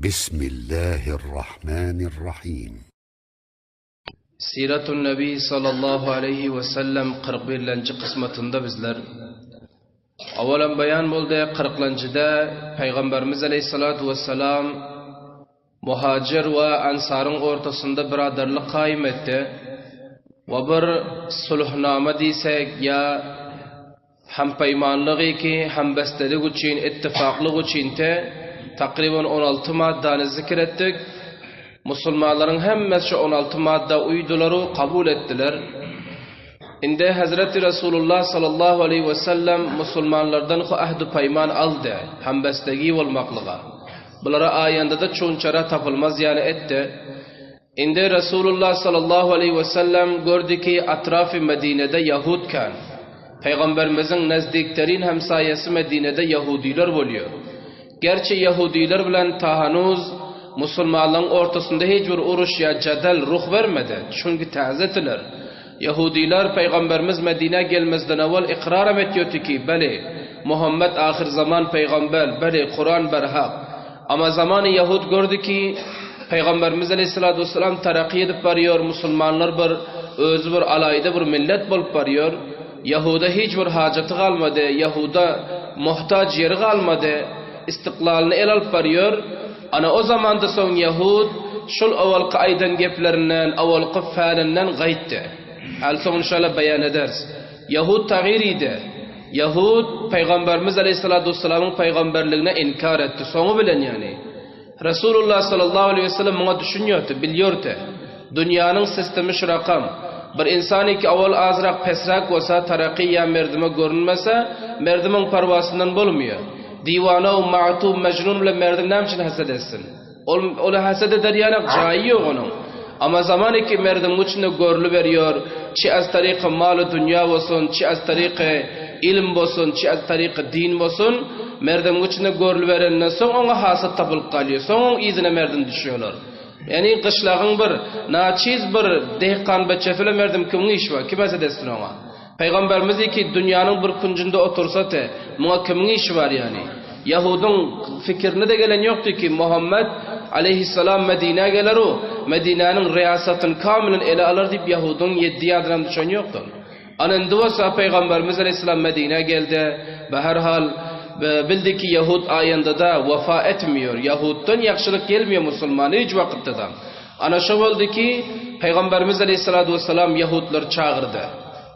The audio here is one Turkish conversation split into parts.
Bismillahirrahmanirrahim. Siratun Nabi sallallahu aleyhi ve sellem 41. kısmetinde bizler avalan bayan boldu 40-da Peygamberimiz aleyhissalatu vesselam muhacir ve ansarın ortasında biraderlik kaim etti ve bir sulhname diysek ya hem peymanlığı ki hem bestelik için ittifaklık için de takriben 16 maddani zikrettik. Müslümanların hemmesi 16 madde uyduları kabul ettiler. İnde Hazreti Resulullah sallallahu aleyhi ve sellem Müslümanlardan ahd-ı peyman aldı. Hembestegi olmaklığa. Bunlara ayında da çoğunçara tapılmaz yani etti. İnde Resulullah sallallahu aleyhi ve sellem gördü ki atrafı Medine'de Yahudken. Peygamberimizin nezdiklerin hemsayesi Medine'de Yahudiler oluyor. Gerçi Yahudiler bilen tahanuz Müslümanların ortasında hiçbir uruş ya cadel ruh vermedi. Çünkü ta'zetiler. Yahudiler Peygamberimiz Medine gelmezden evvel ikrar ediyordu ki beli Muhammed ahir zaman peygamber, beli Kur'an berhak. Ama zamanı Yahud gördü ki Peygamberimiz aleyhissalatü vesselam terakki edip varıyor. Müslümanlar özü bir alayda bir millet bulup varıyor. Yahuda hiçbir haceti kalmadı. Yahuda muhtaç yeri kalmadı. İstiklalini el alıp varıyor. Ana o zamanda son Yahud şul avvalki aydan geplerinden, avvalki fealinden gaytti. Al son inşallah beyan ederiz. Yahud tağiriydi. Yahud Peygamberimiz aleyhissalatü vesselamın peygamberliğine inkar etti. Sonu bilen yani. Resulullah sallallahu aleyhi ve sellem buna düşünüyordu, biliyordu. Dünyanın sistemi şu rakam. Bir insan ki avval azrak pesrak olsa, tarakki ya merdime görünmese, merdimin parvasından bulmuyor. Divana o ma'tu mecnun ile merdim ne için hased etsin? Ola hased eder yani caiz yok onun. Ama zamanı ki merdim içinde görülü veriyor. Çi az tariqı malı dünya olsun, çi az tariqı ilim olsun, çi az tariqı din olsun. Merdim içinde görülü verenden son ona hased tapılıp kalıyor. Son onun izine merdim düşüyorlar. Yani kışlağın bir naçiz bir dehkan beçefile merdim kimin iş var? Kim hased etsin ona? Peygamberimiz ki dünyanın bir kuncunda otursa te buna kimin işi var yani? Yahudun fikrine de gelen yoktu ki Muhammed aleyhisselam Medine'ye gelir o. Medine'nin riyasatını kamilen ele alır deyip Yahudun 7 adına düşen yoktu. Anında olsa Peygamberimiz aleyhisselam Medine'ye geldi ve herhal bildi ki Yahud ayında da vefa etmiyor. Yahud'dan yakşılık gelmiyor Müslümanı hiç vakitte de. Ana şu oldu ki Peygamberimiz aleyhissalatu vesselam Yahudlar çağırdı.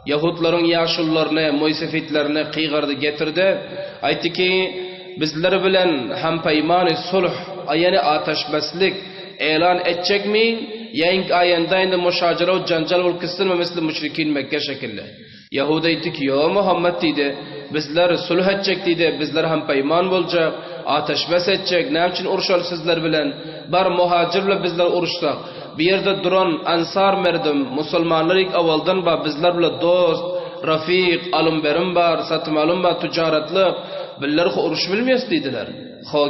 Yahudların yaşullarını, moysefitlerini kıygardı getirdi. Aytti ki bizler bilen hem peymanı sulh, yani ateşbeslik elan edecek mi? Yenk ayında indi müşacere o cancal ol kısırma mesela müşrikin Mekke şekilde. Yahuda aytti ki yo Muhammed dedi. Bizler sulh edecek dedi. Bizler hem peyman olacak, ateşbes edecek. Ne için uruşal sizler bilen? Bar muhacirle bizler uruşsak. Bir yerde duran ansar merdim, Müslümanlar ilk avvaldan bizler bile dost, rafiq, alım berim var, satım alım var, tücaretlik, bizler uruş bilmiyoruz dediler.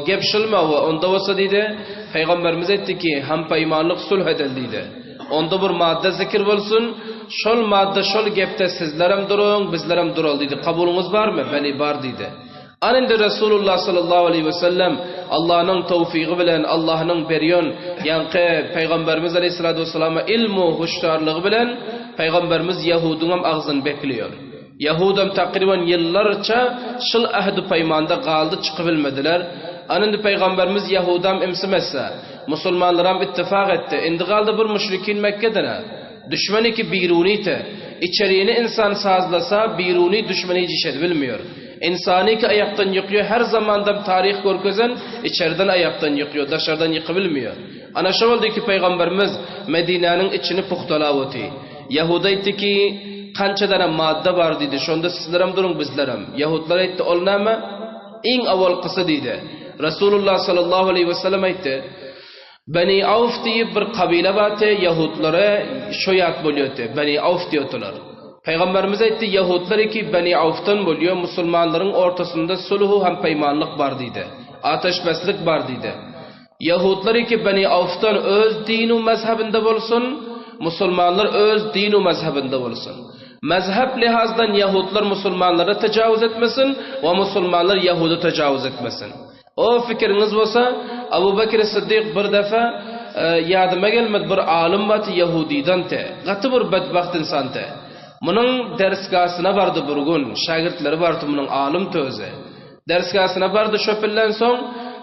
Gep şılma ve onda olsa dedi, Peygamberimiz etti ki hem peymanlık sulh edildiydi. Onda bir madde zikir olsun, şol madde şol gepte sizlerim durun, bizlerim durul dedi. Kabulunuz var mı? Beni var dedi. Anında Resulullah sallallahu aleyhi ve sellem Allah'ın tevfiqi bilen, Allah'ın beriyon, yani Peygamberimiz aleyhissalatu vesselam'a ilmu, huştarlığı bilen, Peygamberimiz Yahudun ağzını bekliyor. Yahudum takriben yıllarca şıl ahd-ı peymanda kaldı çıkabilmediler. Anında Peygamberimiz Yahudam imsimezse, Müslümanlarım ittifak etti. İndi kaldı bir müşrikin Mekke'dene. Düşmanı ki biruniydi. İçeriğini insan sazlasa biruni düşmanı hiç işed bilmiyor. İnsani ki ayaktan yıkıyor. Her zamandan tarih görkezen içeriden ayaktan yıkıyor. Dışarıdan yıkıbilmiyor. Ana şu oldu ki Peygamberimiz Medine'nin içini puhtalavati. Yahuda etti ki kançadana madde var dedi. Şunda sizlerim durun bizlerim. Yahudlar etti olnama en avval kısa dedi. Resulullah sallallahu aleyhi ve sellem etti. Beni Avf deyip bir kabile batı Yahudlara şoyat buluyordu. Beni Avf diyordular. Peygamberimiz etti Yahudlar ki Beni Avf'tan buluyor. Müslümanların ortasında sulhu hem peymanlık var dedi. Ateşbeslik var dedi. Yahudlar ki Beni Avf'tan öz dinu mezhebinde bulsun. Müslümanlar öz dinu mezhebinde bulsun. Mezhep lihazdan Yahudlar Müslümanlara tecavüz etmesin ve Müslümanlar Yahuda tecavüz etmesin. O fikriniz olsa Abu Bakr Siddiq bir defa yadıma gelmedi bir alim batı Yahudiden te. Gatı bir bedbaht insan te. Bunun dersgasına vardı bir gün. Şagirdleri vardı bunun alim tözü. Dersgasına vardı şöpillen son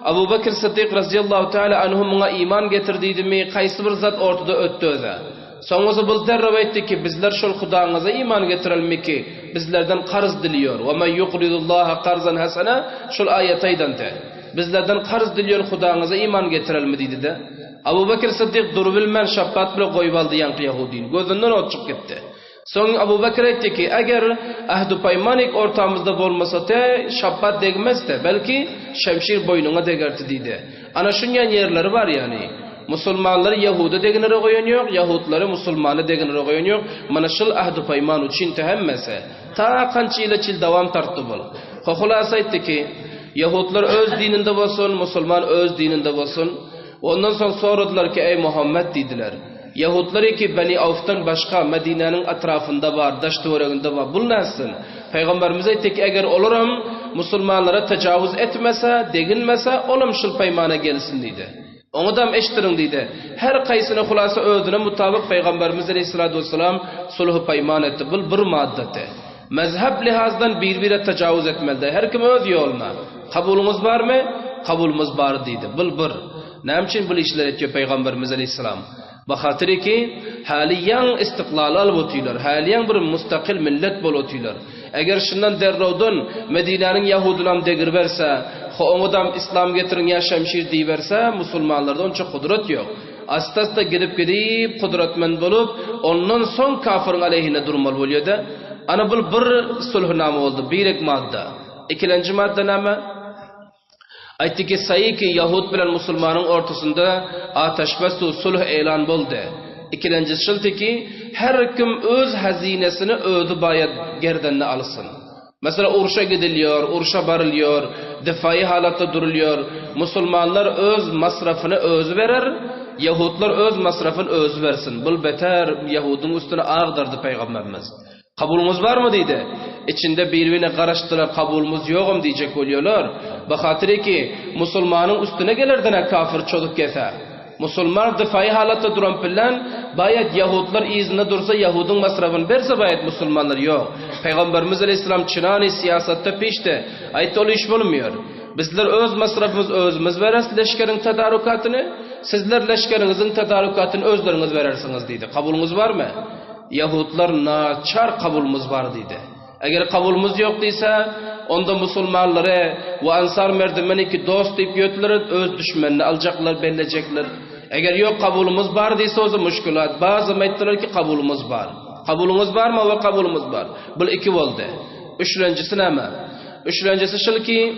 Abu Bakr Siddiq radıyallahu teala anhu buna iman getirdiydi mi? Qaysı bir zat ortada öttü öze. Soňuzy bildir rawaýtdy ki bizler şol Hudaňyza iman getirelmi ki bizlerden qarz diliyor. Wa men yuqridullaha qarzan hasana şol ayetaydan te. Bizlerden qarz diliyor Hudaňyza iman getirelmi diýdi de. Abu Bakr Siddiq durbilmen şapkat bilen goýup aldy ýanky Yahudin. Gözünden ot çykyp gitdi. Soň Abu Bakr aýtdy ki eger ahdu paymanik ortamızda bolmasa te şapkat degmezdi. Belki şemşir boynuňa degerdi diýdi. Ana şunyan yerleri var yani. Musulmanlar Yahudi degenere goýan ýok, Yahudlary musulmany degenere goýan ýok. Mana şol ahdu payman üçin tehemmese ta kança ýyl çil dawam tartdy bol. Hohulasa aýtdy ki Yahudlar öz dininde bolsun, musulman öz dininde bolsun. Ondan soň soradylar ki ey Muhammed diýdiler. Yahudlar ki Bani Awf'tan başga Medine'nin atrafında var, daş töwereginde var. Bu näsin? Peygamberimiz aýtdy ki eger olaram musulmanlara tajawuz etmese, deginmese, olam şol paymana gelsin diýdi. Oňadam eşitirin diýdi. Her qaýsyny hulasa özüne mutabyk Peygamberimiz Aleyhissalatu vesselam sulh payman etdi. Bu bir maddate. Mezhep lihazdan bir-bire tajawuz etmeli. Her kim öz ýoluna. Kabulumuz barmy? Kabulumuz bar diýdi. Bu bir. Näme üçin bu işler etýär Peygamberimiz Aleyhissalam? Bahatiri ki haliyan istiqlal albotylar. Haliyan bir mustaqil millet bolotylar. Eger şundan derrawdan Medine'nin Yahudilam degir berse, oňadam İslam getirin ya şemşir diýberse, musulmanlarda onça kudret ýok. Asta-asta gidip kudretmen bolup, ondan soň kafirin aleyhine durmaly bolýardy. Ana bu bir sulhnama boldy, birek madda. İkinji madda näme? Aýtdy ki saýy ki Yahud bilen musulmanyň ortasynda ataşbas sulh elan boldy. İkinji şulty ki her kim öz hazinesini ödü bayat gerdenine alsın. Mesela uruşa gidiliyor, uruşa barılıyor, difai halatta duruluyor. Musulmanlar öz masrafını öz verer, Yahudlar öz masrafını öz versin. Bu beter Yahudun üstüne ağdardı Peygamberimiz. Kabulumuz var mı dedi. İçinde birbirine karıştılar, kabulumuz yokum diyecek oluyorlar. Bakatır ki Musulmanın üstüne gelirdiğine kafir çoluk gese. Musulman difai halatta duran bilen bayat Yahudlar izinde dursa Yahudun masrafını verse bayat Musulmanlar yok. Peygamberimiz Aleyhisselam çınani siyasatta peşte. Ayet olu iş bulmuyor. Bizler öz masrafımız özümüz veririz leşkerin tedarukatını. Sizler leşkerinizin tedarukatını özleriniz verirsiniz dedi. Kabulunuz var mı? Yahudlar naçar kabulumuz var dedi. Eğer kabulumuz yok deyse onda musulmanları ve ansar merdimeni ki dost deyip götürür öz düşmanını alacaklar, bellecekler. Eğer yok kabulumuz var deyse o zaman müşkülat. Bazı ayttılar ki kabulumuz var. Kabulumuz var mı ve kabulumuz var. Bu iki oldu. Üçüncüsü näme? Üçüncüsü şol ki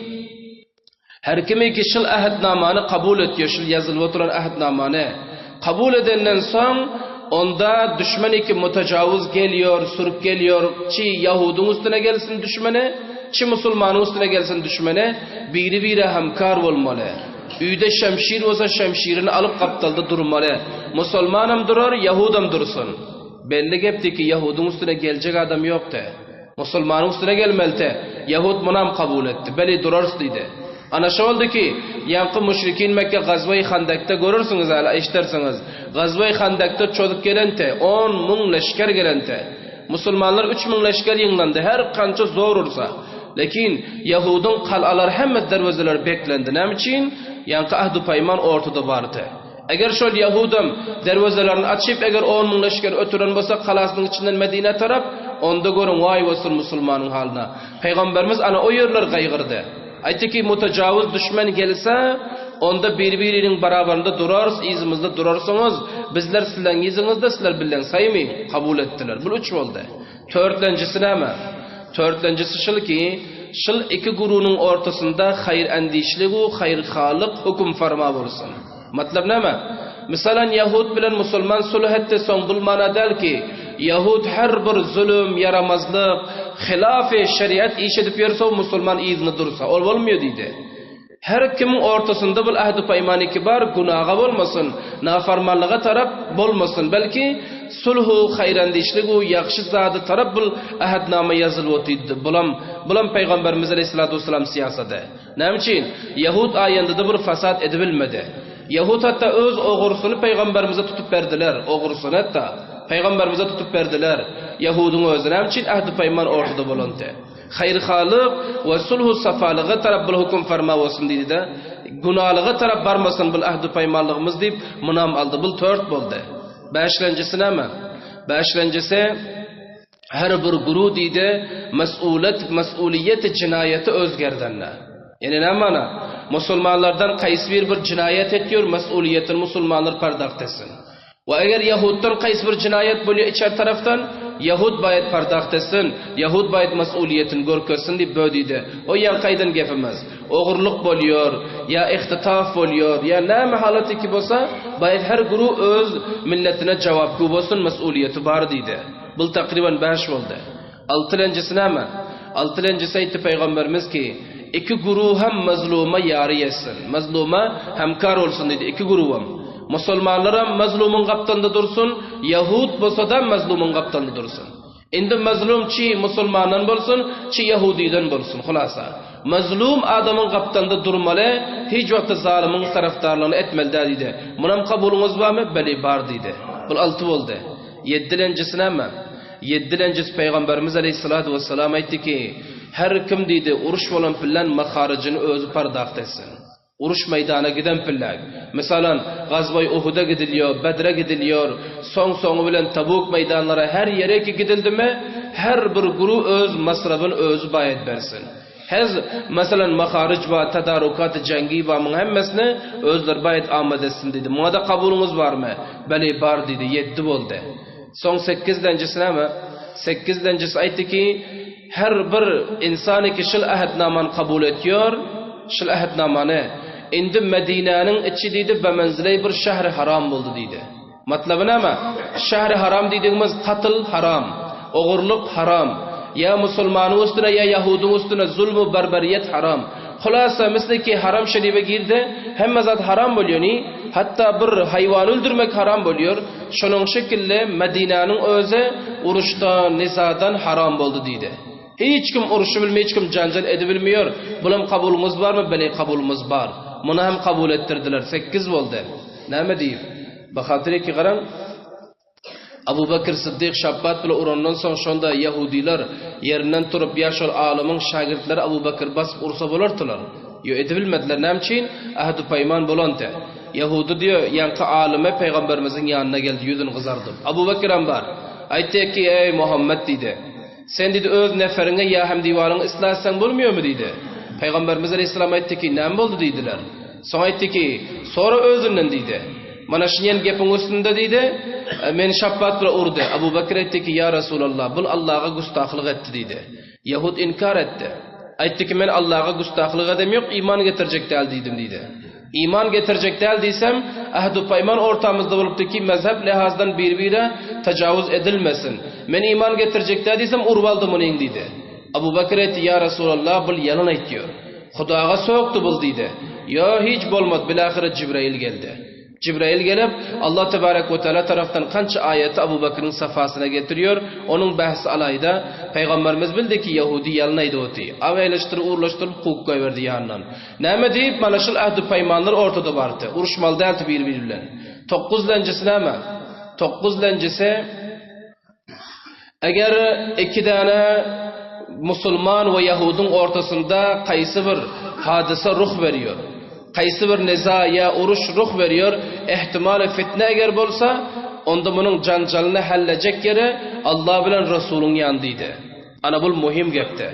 her kimi ki şol ahdnamanı kabul etýär, şol yazılıp oturan ahdnamanı kabul edenden soň onda düşman iki mutajavuz geliyor, sürüp geliyor. Çi Yahudun üstüne gelsin düşmanı, çi Musulmanın üstüne gelsin düşmanı, biri hamkar bolmaly. Üyde şemşir olsa şemşirini alıp kaptalda durmaly. Musulmanam durar, Yahudam dursun. Belli gepdi ki Yahudun üstüne gelecek adam yoktu. Musulmanın üstüne gelmelte. Yahud munam kabul etti. Beli durars dedi. Ana şu oldu ki yankı müşrikin Mekke Gazva-i Handak'ta görürsünüz hala işlersiniz. Gazva-i Handak'ta çocuk gelente 10.000 leşker gelente. Musulmanlar 3.000 leşker yığınlandı. Her kança zor olsa. Lakin Yahudun kalalar hemme dervezeler beklendi. Ne için? Yankı ahdu payman ortada vardı. Eğer şol Yahudam dervazelerini açıp eğer 10.000 leşker ötüren bolsa kalasının içinden Medine tarap onda görün vay olsun musulmanın haline. Peygamberimiz ana o yerler gaygırdı. Aytdı ki mutajavuz düşman gelse onda birbirinin beraberinde durarız, izimizde durarsanız bizler sizden izinizde sizler bilen saymayın. Kabul ettiler. Bu üç oldu. Dörtüncüsü näme? Dörtüncüsü şol ki şol iki gurunun ortasında hayır endişliği, hayır halık hüküm farma bolsun. Matlab näme? Misalan Yahud bilen Musulman sulh etdi soň bu mana del ki Yahud her bir zulüm, yaramazlık, hilaf-ı şeriat iş edip yerse Musulman izni dursa ol bolmuyor dedi. Her kimin ortasında bu ahd-ı paymani kibar günaha bolmasın, nafarmanlığa taraf bolmasın. Belki sulhu, hayrandişliği, yaxşı zadı taraf bu ahdnama yazılıp otuydu. Bulam Peygamberimiz Aleyhissalatu vesselam siyasada. Nämçin Yahud ayında da bir fasad edibilmedi. Yahud hatta öz oğursunu peygamberimize tutup verdiler. Oğursunu hatta peygamberimize tutup verdiler. Yahudun özü nämçin ahd-ı peyman ortada bolondy. Hayrhalyk we sulhu safalyga tarap bil hukum ferma bolsun diýdi de. Gunalyga tarap barmasyn bil ahd-ı peymanlygymyz diýip munam aldy. Bu 4 boldy. 5-lenjisi näme? 5-lenjisi her bir guru diýdi mesuliyet cinayeti özgerdenler. Yani ne mana? Musulmanlardan qaysi bir cinayet etýär, mesuliyetini musulmanlar pardaq etsin. Ve eğer Yahuddan qaysi bir cinayet bolýar içer taraftan, Yahud bayet pardaq etsin, Yahud bayet mesuliyetini görkezsin diýip bödýdi. O ýan qaýdan gep emas. Ogurluk bolýar, ya ihtitaf bolýar, ya näme halaty ki bolsa, bayet her guru öz milletine jawapky bolsun, mesuliyeti bar diýdi. Bu takriban 5 boldy. 6-lenjisi näme? 6-lenjisi aýtdy Peygamberimiz ki iki guruh hem mazluma yari yesin. Mazluma hemkar olsun dedi. İki guruhum. Musulmanlar hem mazlumun kaptanında dursun. Yahud bolsa da mazlumun kaptanında dursun. Indi mazlum çi musulmandan bolsun, çi Yahudiden bolsun. Hulasa. Mazlum adamın kaptanında durmalı. Hiç vakti zalimin taraftarlığını etmeli dedi. Munam kabulunuz var mı? Beli bar dedi. Bu 6 oldu. 7-lenjisi näme? 7-lenjisi Peygamberimiz Aleyhissalatu vesselam aytdı ki her kim deydi uruş bolan pillan maharicini özü pardaq etsin. Uruş meydana giden pillar. Mesela Gazvay Uhud'a gidiliyor, Bedre gidiliyor. Soňu bilen Tabuk meydanlara her yere ki gidildi mi, her bir guru öz masrabını özü bayet bersin. Hez mesela maharic va tadarukat cengi va mun hemmesini özler bayet amad etsin dedi. Muada kabulunuz var mı? Beli bar dedi. 7 boldy. Soň 8-lenjisi näme? 8-lenjisi aýtdy ki her bir insan ki şil ahdnaman kabul etýär, şil ahdnamany indi Medine'nin içi diýdi we menziley bir şähri haram boldy diýdi. Matlaby näme? Şähri haram diýdigimiz qatl haram, ogurluk haram, ya musulmanyň üstüne ya Yahudyň üstüne zulmü barbariyet haram. Hulasa misliki haram şerife girdi, hemme zat haram bolýany, hatta bir haywan öldürmek haram bolýar. Şonuň şekilde Medine'nin özü uruşdan, nizadan haram boldy diýdi. Hiç kim uruşu bilmeýär, hiç kim janjal edebilmeýär. Bulam kabulumuz var mı? Bele kabulumuz bar. Muna hem kabul ettirdiler. 8 boldy. Näme diýip? Bahatyry ki garaň Abu Bakr Siddiq şabbat bilen urandan soň şonda Yahudiler yerinden turup ýaşol alymyň şagirtlери Abu Bakr basıp ursa bolardylar. Yo edebilmediler. Näme? Ahd-ı peyman bolanda. Yahudi diyor, yankı alime Peygamberimizin yanına geldi, yüzünü kızardı. Abu Bakr ambar. Aytti ki ey Muhammed dedi. Sen dedi öz neferine ya hem divarını ıslah etsen bulmuyor mu dedi. Peygamberimiz Aleyhisselam aytti ki ne oldu dediler. Sonra aytti ki sonra özünden dedi. Mana şinyen gepin üstünde dedi. Men şapbatla urdu. Abu Bakr aytti ki ya Resulallah bul Allah'a gustahlık etti dedi. Yahud inkar etti. Aytti ki men Allah'a gustahlık edem yok, iman getirecek del dedim dedi. İman getirecek del diysem ahd-ı peyman ortamızda bolupdy ki mezhep lehazdan birbirine tecavüz edilmesin. Men iman getirecek del diysem urbaldım onuň dedi. Abu Bakr aytti ya Resulallah bul yalan aýtýar. Hudaga soğuktu bul dedi. Ya hiç bolmad bilahire Cibrail geldi. Cibrail gelip Allah Tebarek ve Teala taraftan kança ayeti Abu Bakr'ın safhasına getiriyor. Onun bahsi alayda Peygamberimiz bildi ki Yahudi yalnaydı oti. Avaylaştırıp uğurlaştırıp hukuk koyverdi yanından. Näme deyip mana şul ahd-ı peymanlar ortada bardı. Uruşmal däldi bir-biri bilen. 9-lenjisi näme? 9-lenjisi eger iki tane Musulman ve Yahudun ortasında qaysı bir hadise ruh veriyor. Qaysı bir niza ya uruş ruh veriyor, ihtimali fitne eger bolsa, onda bunun janjalını hallecek yeri Allah bilen Resulün yanıydı. Ana bu muhim gepti.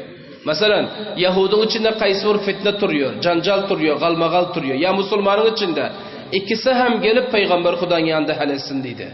Mesela Yahudun içinde qaysı bir fitne turuyor, janjal turuyor, galmagal turuyor. Ya Musulmanın içinde ikisi hem gelip Peygamber Hudan yanında halletsin deydi.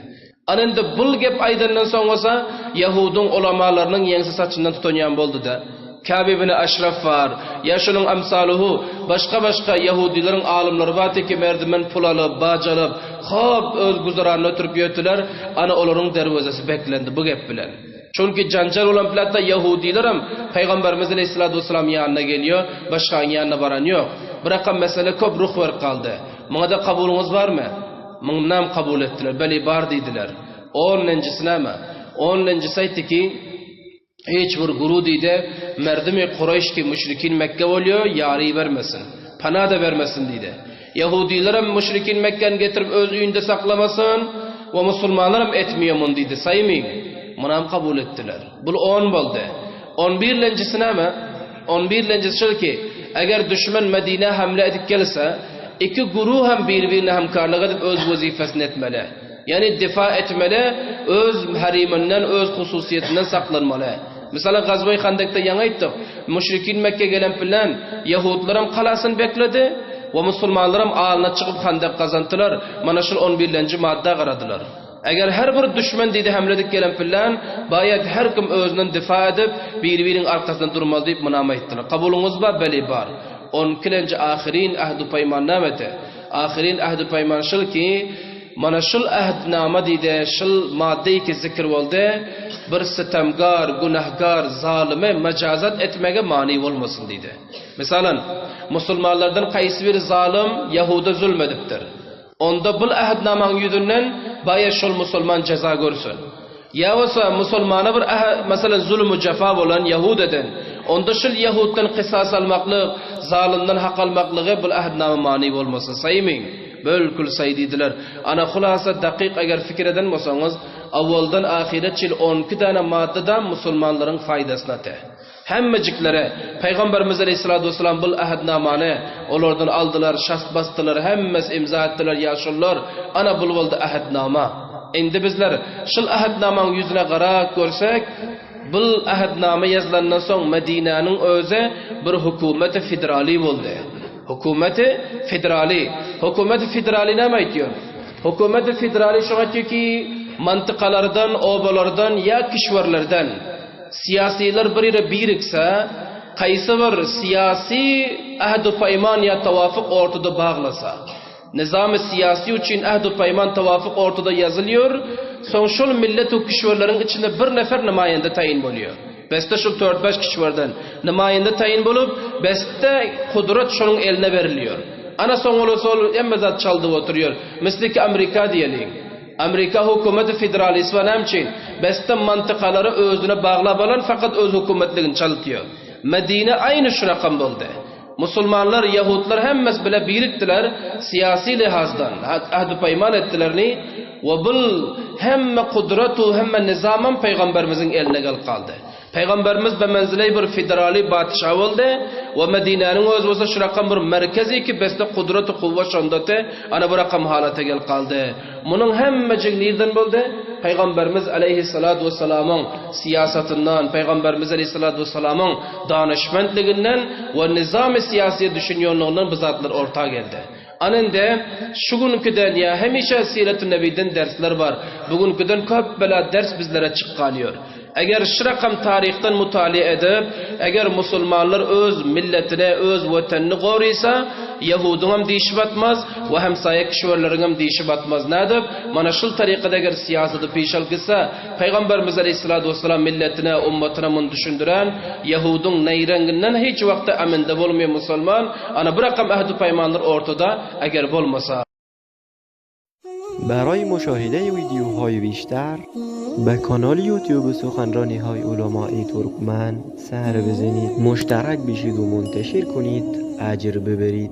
Anında bul gep aydandan soň olsa Yahudun ulamalarının yensi saçından tutanyan boldu da. Kâb ibn Aşraf var, ya şunun amsaluhu, başka Yahudilerin alimleri var ki merdiven pul alıp, bac alıp, hop öz guzaranını ötürüp yötüler, ana olorun dervazesi beklendi bu gep bilen. Çünkü janjal olan platta Yahudiler hem Peygamberimiz Aleyhissalatu vesselam yanına geliyor, başkanın yanına varan yok. Bırakan mesele köp ruh ver kaldı. Buna da kabulunuz var mı? Mınnam kabul ettiler, beli bar dediler. 10-lenjisi näme? 10-lenjisi aytdı ki hiç bir guru deydi merdimi Kureyş ki müşrikin Mekke oluyor yari vermesin. Pana da vermesin deydi. Yahudiler hem müşrikin Mekke'ni getirip öz üyünde saklamasın ve Müslümanlar hem etmiyor mun deydi. Saymayın. Bunu kabul ettiler. Bu 10 oldu. 11 lencisine mi? 11 lencisi şöyle ki eğer düşman Medine hamle edip gelirse iki guruh hem birbirine hemkarlık edip öz vazifesini etmeli. Yani difa etmeli, öz hariminden, öz hususiyetinden saklanmalı. Mesela Gazve-i Handek'te yana ayttık. Müşrikin Mekke gelen bilen Yahudilerim kalasını bekledi ve Müslümanlarım ağına çıkıp Handek kazandılar. Mana şu 11. madde qaradılar. Eğer her bir düşman dedi hamledik gelen bilen bayat her kim özünden difa edip birbirinin arkasından durmalı deyip mınama ettiler. Kabulunuz var, beli var. 12. ahirin ahdu payman namete. Ahirin ahdu payman şıl ki mana şıl ahdnama deydi, şıl maddeyi ki zikr oldu, bir sitemgar, günahgar, zalime mecazat etmege mani olmasın deydi. Mesela Müslümanlardan qaysi bir zalim Yahuda zulmediptir. Onda bu ahdnamanın yüzünden baya şol Müslüman ceza görsün. Ya olsa Müslümana bir mesela zulmü cefa olan Yahudadan, onda şol Yahuddan kısas almaklık, zalimden hak almaklığı bu ahdnama mani olmasın. Saymayın. Bölkül saydidiler. Ana hulasa dakik eğer fikir eden olsanız, avvaldan ahiretçil 12 tane maddeden Müslümanların faydasına te. Hemmeciklere Peygamberimiz Aleyhisselatü Vesselam bu ahdnamane onlardan aldılar, şahs bastılar, hemmes imza ettiler, yaşırlar. Ana bulvaldı ahdnama. Endi bizler şıl ahdnamanın yüzüne qarak görsek, bu ahdnama yazılandan soň Medine'nin özü bir hükümeti federali oldu. Hükümeti federali. Hükümeti federali ne aytıyor? Hükümeti federali şuna diyor ki mantıkalardan, obalardan ya kişilerden siyasiler biriyle birikse qaysı bir siyasi ahd-u payman ya tavafuk ortada bağlasa nizam-ı siyasi için ahd-u payman tavafuk ortada yazılıyor. Son şol millet o kişilerin içinde bir nefer nümayende tayin oluyor. Beste şu 4-5 kişilerden nümayende tayin bulup beste kudret şunun eline veriliyor. Ana son olursa olur emmezat çaldı oturuyor. Misli ki Amerika diyelim. Amerika hükümeti federalist ve nemçin beste mantıkaları özüne bağlap alan fakat öz hükümetliğini çalıtıyor. Medine aynı şu rakam oldu. Müslümanlar, Yahudiler hemmes bile biriktiler siyasi lihazdan ahd-u payman ettilerini ve bu hemme kudretu hemme nizaman Peygamberimizin eline kaldı. Peygamberimiz be menzile bir federali batışa oldu ve Medine'nin öz olsa şu rakam bir merkezi ki beste kudret-i kuvvet şondate ana bu rakam halata gel kaldı. Bunun hemmecik nereden oldu? Peygamberimiz Aleyhissalatu vesselam'ın siyasetinden, Peygamberimiz Aleyhissalatu vesselam'ın danışmentliğinden ve nizam-ı siyasi düşünüyorluğundan bu zatlar ortaya geldi. Anında şu günküden ya hemişe Siret-i Nebi'den dersler var. Bugünküden köp bela ders bizlere çıkkanıyor. Eğer şu rakam tarihten mutali edip, eğer Müslümanlar öz milletine, öz vatanını koruysa, Yahudun hem değişip atmaz ve hem sayak kişilerin hem değişip atmaz. Ne edip? Mana şul tarikada eğer siyaseti peşal kısa, Peygamberimiz Aleyhisselatü Vesselam milletine, ummetine mun düşündüren, Yahudun neyrenginden hiç vakti aminde olmuyor Müslüman. Ana bu rakam ahd-u paymanlar ortada eğer olmasa. برای مشاهده ویدیوهای بیشتر به کانال یوتیوب سخنرانی های علمای ترکمن سر بزنید، مشترک بشید و منتشر کنید، اجر ببرید.